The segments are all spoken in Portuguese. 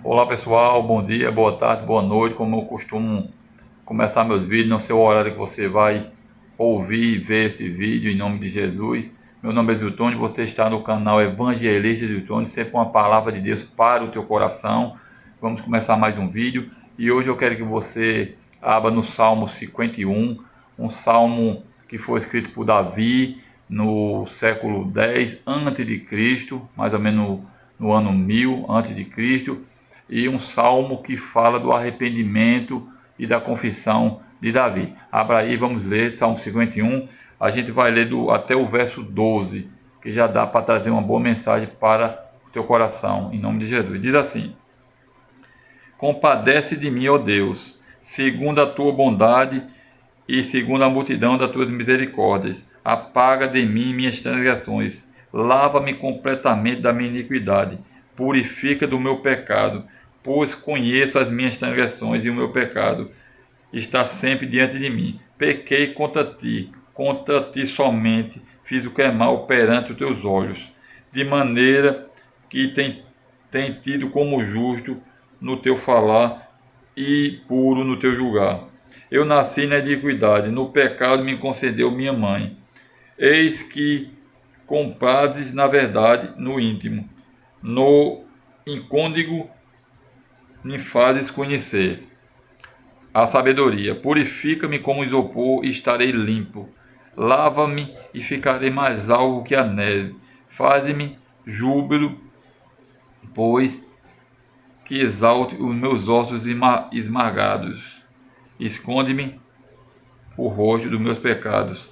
Olá pessoal, bom dia, boa tarde, boa noite. Como eu costumo começar meus vídeos, não sei o horário que você vai ouvir e ver esse vídeo, em nome de Jesus. Meu nome é Ziltônio, você está no canal Evangelista Ziltônio, sempre uma palavra de Deus para o teu coração. Vamos começar mais um vídeo e hoje eu quero que você abra no Salmo 51, um salmo que foi escrito por Davi no século 10 antes de Cristo, mais ou menos no ano 1000 antes de Cristo, e um salmo que fala do arrependimento e da confissão de Davi. Abra aí, vamos ler Salmo 51. A gente vai ler até o verso 12, que já dá para trazer uma boa mensagem para o teu coração, em nome de Jesus. Diz assim: Compadece de mim, ó Deus, segundo a tua bondade e segundo a multidão das tuas misericórdias. Apaga de mim minhas transgressões, lava-me completamente da minha iniquidade, purifica do meu pecado, pois conheço as minhas transgressões e o meu pecado está sempre diante de mim. Pequei contra ti somente fiz o que é mal perante os teus olhos, de maneira que tem tido como justo no teu falar e puro no teu julgar. Eu nasci na iniquidade, no pecado me concedeu minha mãe. Eis que comprases na verdade no íntimo, no incôgnito me fazes conhecer a sabedoria. Purifica-me como isopor e estarei limpo. Lava-me e ficarei mais alvo que a neve. Faze-me júbilo, pois que exalte os meus ossos esmagados. Esconde-me o rosto dos meus pecados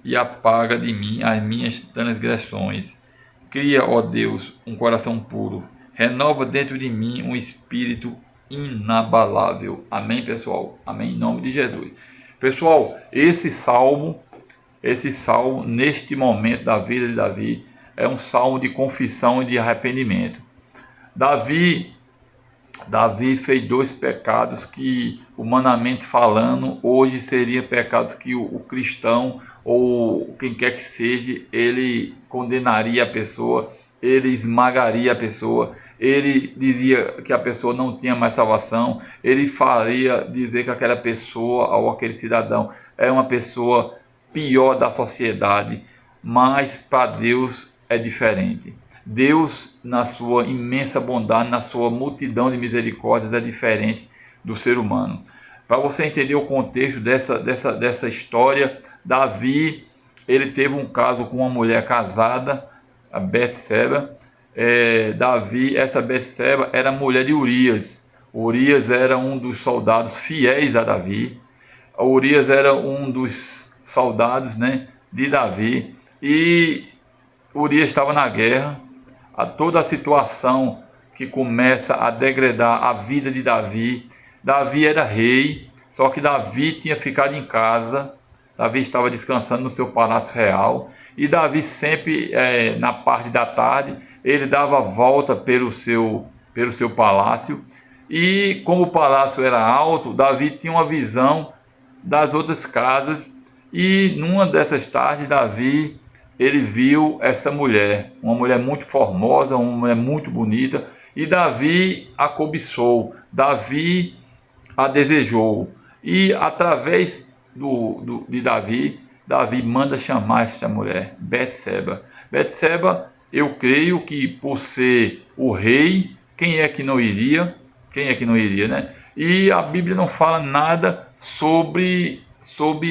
e apaga de mim as minhas transgressões. Cria, ó Deus, um coração puro. Renova dentro de mim um espírito inabalável. Amém, pessoal? Amém, em nome de Jesus. Pessoal, esse salmo, neste momento da vida de Davi, é um salmo de confissão e de arrependimento. Davi fez dois pecados que, humanamente falando, hoje seriam pecados que o cristão ou quem quer que seja, ele condenaria a pessoa, ele esmagaria a pessoa, ele diria que a pessoa não tinha mais salvação, ele faria dizer que aquela pessoa ou aquele cidadão é uma pessoa pior da sociedade, mas para Deus é diferente. Deus, na sua imensa bondade, na sua multidão de misericórdias, é diferente do ser humano. Para você entender o contexto dessa história, Davi, ele teve um caso com uma mulher casada, a Betseba. Essa Betseba era mulher de Urias. Urias era um dos soldados fiéis a Davi. Urias era um dos soldados, né, de Davi. E Urias estava na guerra. Toda a situação que começa a degradar a vida de Davi. Davi era rei, só que Davi tinha ficado em casa. Davi estava descansando no seu palácio real. E Davi sempre, na parte da tarde, ele dava a volta pelo seu palácio. E como o palácio era alto, Davi tinha uma visão das outras casas. E numa dessas tardes, Davi, ele viu essa mulher, uma mulher muito formosa, uma mulher muito bonita, e Davi a cobiçou, Davi a desejou, e através de Davi, Davi manda chamar essa mulher, Betseba. Betseba, eu creio que por ser o rei, quem é que não iria? Quem é que não iria, né? E a Bíblia não fala nada sobre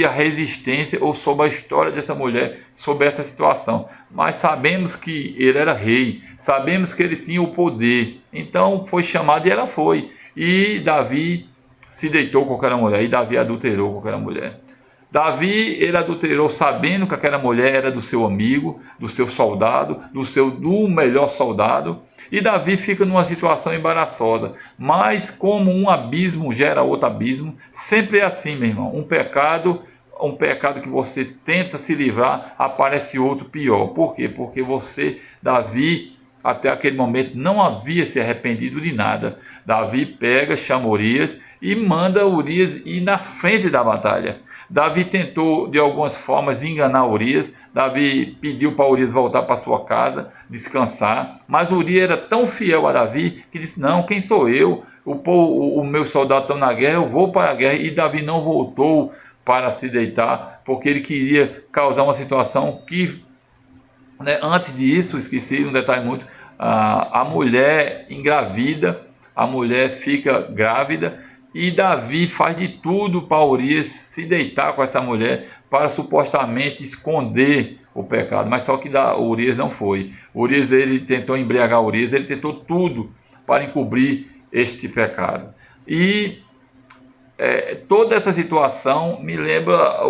a resistência ou sobre a história dessa mulher, sobre essa situação. Mas sabemos que ele era rei, sabemos que ele tinha o poder. Então foi chamado e ela foi. E Davi se deitou com aquela mulher, e Davi adulterou com aquela mulher. Davi, ele adulterou sabendo que aquela mulher era do seu amigo, do seu soldado, do melhor soldado. E Davi fica numa situação embaraçosa. Mas como um abismo gera outro abismo, sempre é assim, meu irmão. Um pecado que você tenta se livrar, aparece outro pior. Por quê? Porque você, Davi, até aquele momento não havia se arrependido de nada. Davi chama Urias e manda Urias ir na frente da batalha. Davi tentou de algumas formas enganar Urias. Davi pediu para Urias voltar para sua casa, descansar, mas Urias era tão fiel a Davi que disse: não, quem sou eu? O meu soldado está na guerra, eu vou para a guerra. E Davi não voltou para se deitar, porque ele queria causar uma situação que, né, antes disso, esqueci um detalhe muito, a mulher engravida, a mulher fica grávida, e Davi faz de tudo para Urias se deitar com essa mulher, para supostamente esconder o pecado, mas só que Urias não foi. Urias, ele tentou embriagar Urias, ele tentou tudo para encobrir este pecado. E toda essa situação me lembra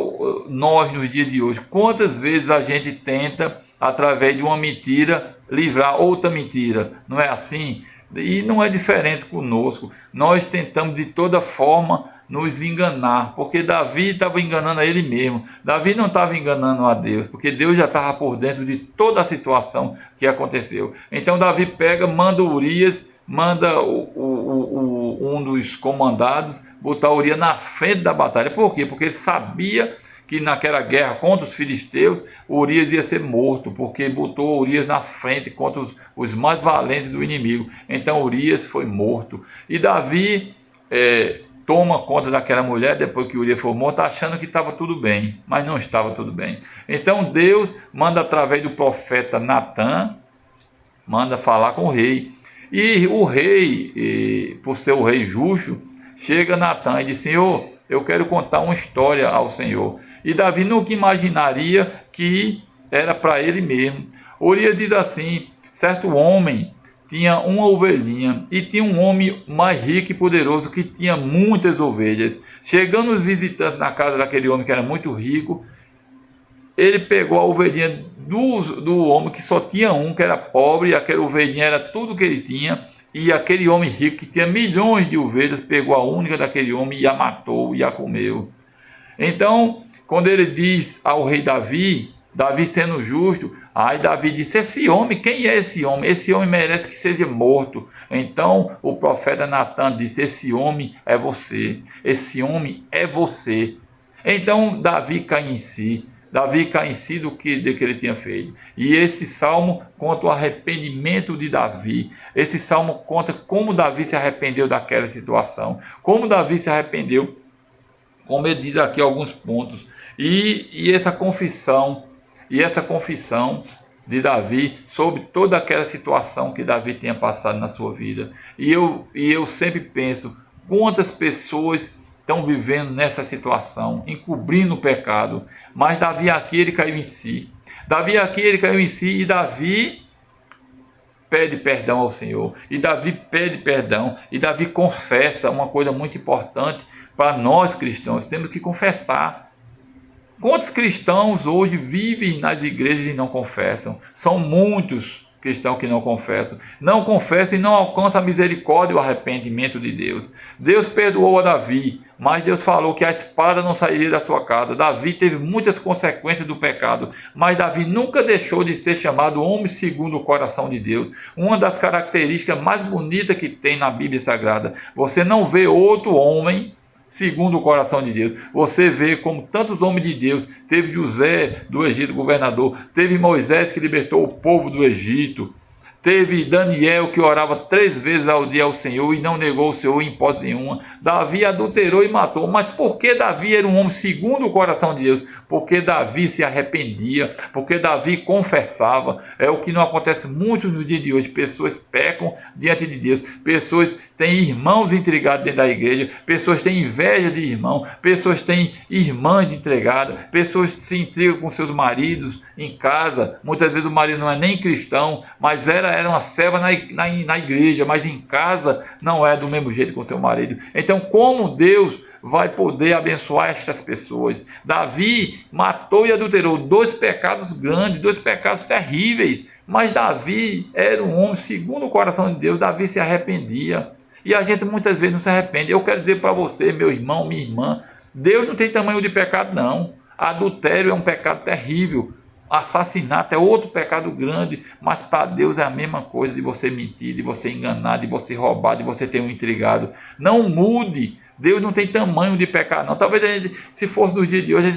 nós nos dias de hoje. Quantas vezes a gente tenta, através de uma mentira, livrar outra mentira? Não é assim? E não é diferente conosco. Nós tentamos de toda forma nos enganar, porque Davi estava enganando a ele mesmo. Davi não estava enganando a Deus, porque Deus já estava por dentro de toda a situação que aconteceu. Então Davi pega, manda Urias, manda um dos comandados botar Urias na frente da batalha. Por quê? Porque ele sabia que naquela guerra contra os filisteus, Urias ia ser morto, porque botou Urias na frente contra os mais valentes do inimigo. Então Urias foi morto. E Davi toma conta daquela mulher depois que Urias foi morto, achando que estava tudo bem, mas não estava tudo bem. Então Deus manda, através do profeta Natã, manda falar com o rei. E o rei, por ser o rei justo, chega a Natã e diz: Senhor, eu quero contar uma história ao Senhor. E Davi nunca imaginaria que era para ele mesmo. Urias diz assim: certo homem tinha uma ovelhinha, e tinha um homem mais rico e poderoso que tinha muitas ovelhas. Chegando os visitantes na casa daquele homem que era muito rico, ele pegou a ovelhinha do homem que só tinha um, que era pobre, e aquela ovelhinha era tudo que ele tinha, e aquele homem rico que tinha milhões de ovelhas pegou a única daquele homem e a matou e a comeu. Então, quando ele diz ao rei Davi, Davi sendo justo, aí Davi disse: esse homem, quem é esse homem? Esse homem merece que seja morto. Então o profeta Natã disse: esse homem é você, esse homem é você. Então Davi cai em si. Davi cai em si do que ele tinha feito. E esse salmo conta o arrependimento de Davi. Esse salmo conta como Davi se arrependeu daquela situação. Como Davi se arrependeu, como ele diz aqui alguns pontos. E essa confissão de Davi sobre toda aquela situação que Davi tinha passado na sua vida. E eu sempre penso, quantas pessoas estão vivendo nessa situação, encobrindo o pecado, mas Davi aqui ele caiu em si. Davi aqui ele caiu em si, e Davi pede perdão ao Senhor, e Davi pede perdão, e Davi confessa uma coisa muito importante para nós cristãos: temos que confessar. Quantos cristãos hoje vivem nas igrejas e não confessam? São muitos cristãos que não confessam. Não confessam e não alcançam a misericórdia e o arrependimento de Deus. Deus perdoou a Davi, mas Deus falou que a espada não sairia da sua casa. Davi teve muitas consequências do pecado, mas Davi nunca deixou de ser chamado homem segundo o coração de Deus. Uma das características mais bonitas que tem na Bíblia Sagrada. Você não vê outro homem segundo o coração de Deus. Você vê como tantos homens de Deus. Teve José do Egito, governador. Teve Moisés, que libertou o povo do Egito. Teve Daniel, que orava 3 vezes ao dia ao Senhor e não negou o Senhor em hipótese nenhuma. Davi adulterou e matou. Mas por que Davi era um homem segundo o coração de Deus? Porque Davi se arrependia, porque Davi confessava. É o que não acontece muito no dia de hoje. Pessoas pecam diante de Deus. Pessoas têm irmãos intrigados dentro da igreja. Pessoas têm inveja de irmão. Pessoas têm irmãs intrigadas. Pessoas se intrigam com seus maridos em casa. Muitas vezes o marido não é nem cristão, mas era uma serva na igreja, mas em casa não é do mesmo jeito com seu marido. Então, como Deus vai poder abençoar estas pessoas? Davi matou e adulterou, 2 pecados grandes, 2 pecados terríveis, mas Davi era um homem segundo o coração de Deus. Davi se arrependia, e a gente muitas vezes não se arrepende. Eu quero dizer para você, meu irmão, minha irmã, Deus não tem tamanho de pecado, não. Adultério é um pecado terrível. Assassinato é outro pecado grande, mas para Deus é a mesma coisa de você mentir, de você enganar, de você roubar, de você ter um intrigado. Não mude Deus não tem tamanho de pecar, não. Talvez se fosse nos dias de hoje,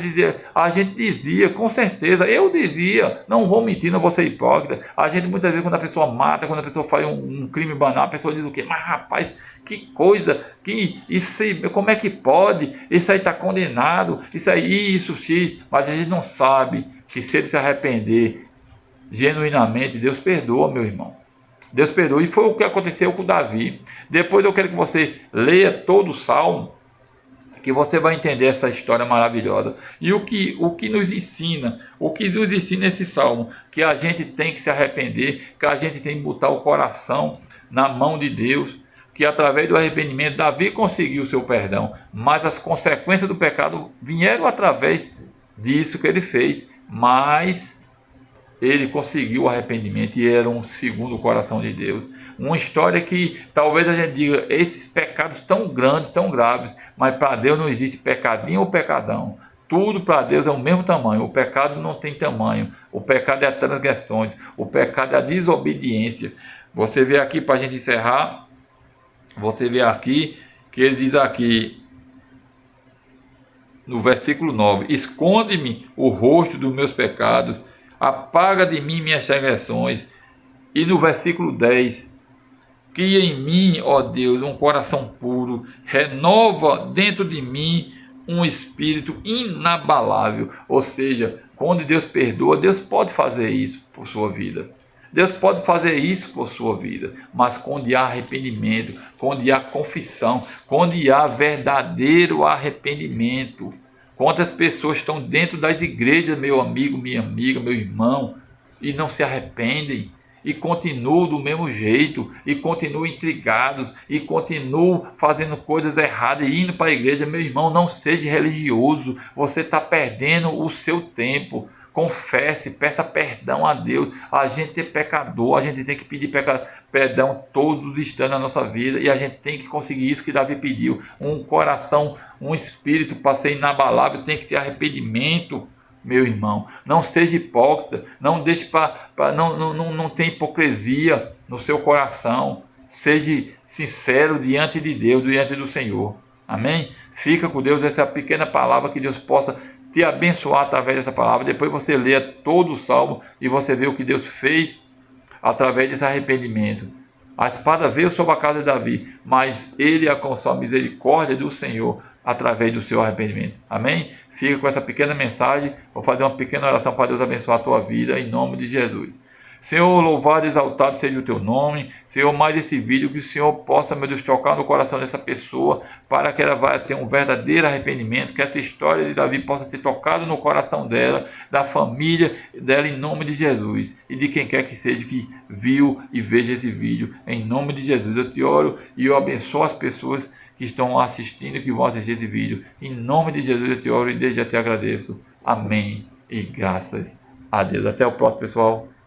a gente dizia, com certeza, eu dizia, não vou mentir, não vou ser hipócrita. A gente muitas vezes, quando a pessoa mata, quando a pessoa faz um crime banal, a pessoa diz o quê? Mas rapaz, que coisa, como é que pode? Isso aí está condenado, isso aí, isso, X. Mas a gente não sabe que se ele se arrepender genuinamente, Deus perdoa, meu irmão. Deus perdoa, e foi o que aconteceu com Davi. Depois eu quero que você leia todo o Salmo, que você vai entender essa história maravilhosa. E o que nos ensina esse Salmo, que a gente tem que se arrepender, que a gente tem que botar o coração na mão de Deus, que através do arrependimento Davi conseguiu o seu perdão, mas as consequências do pecado vieram através disso que ele fez, mas ele conseguiu o arrependimento e era um segundo coração de Deus. Uma história que talvez a gente diga, esses pecados tão grandes, tão graves, mas para Deus não existe pecadinho ou pecadão. Tudo para Deus é o mesmo tamanho. O pecado não tem tamanho. O pecado é a transgressão. O pecado é a desobediência. Você vê aqui, para a gente encerrar, você vê aqui que ele diz aqui, no versículo 9, esconde-me o rosto dos meus pecados, apaga de mim minhas transgressões. E no versículo 10, cria em mim, ó Deus, um coração puro, renova dentro de mim um espírito inabalável. Ou seja, quando Deus perdoa, Deus pode fazer isso por sua vida. Deus pode fazer isso por sua vida, mas quando há arrependimento, quando há confissão, quando há verdadeiro arrependimento. Quantas pessoas estão dentro das igrejas, meu amigo, minha amiga, meu irmão, e não se arrependem, e continuam do mesmo jeito, e continuam intrigados, e continuam fazendo coisas erradas, e indo para a igreja. Meu irmão, não seja religioso, você está perdendo o seu tempo. Confesse, peça perdão a Deus. A gente é pecador, a gente tem que pedir perdão todos os instantes na nossa vida, e a gente tem que conseguir isso que Davi pediu, um coração, um espírito para ser inabalável. Tem que ter arrependimento, meu irmão. Não seja hipócrita, não deixe não tem hipocrisia no seu coração. Seja sincero diante de Deus, diante do Senhor. Amém? Fica com Deus. Essa é a pequena palavra, que Deus possa te abençoar através dessa palavra. Depois você lê todo o Salmo e você vê o que Deus fez através desse arrependimento. A espada veio sobre a casa de Davi, mas ele alcançou a misericórdia do Senhor através do seu arrependimento. Amém? Fica com essa pequena mensagem. Vou fazer uma pequena oração para Deus abençoar a tua vida, em nome de Jesus. Senhor, louvado e exaltado seja o teu nome. Senhor, mais esse vídeo, que o Senhor possa, meu Deus, tocar no coração dessa pessoa, para que ela vá ter um verdadeiro arrependimento, que essa história de Davi possa ter tocado no coração dela, da família dela, em nome de Jesus, e de quem quer que seja que viu e veja esse vídeo, em nome de Jesus. Eu te oro e eu abençoo as pessoas que estão assistindo, que vão assistir esse vídeo, em nome de Jesus. Eu te oro e desde já te agradeço. Amém e graças a Deus. Até o próximo, pessoal.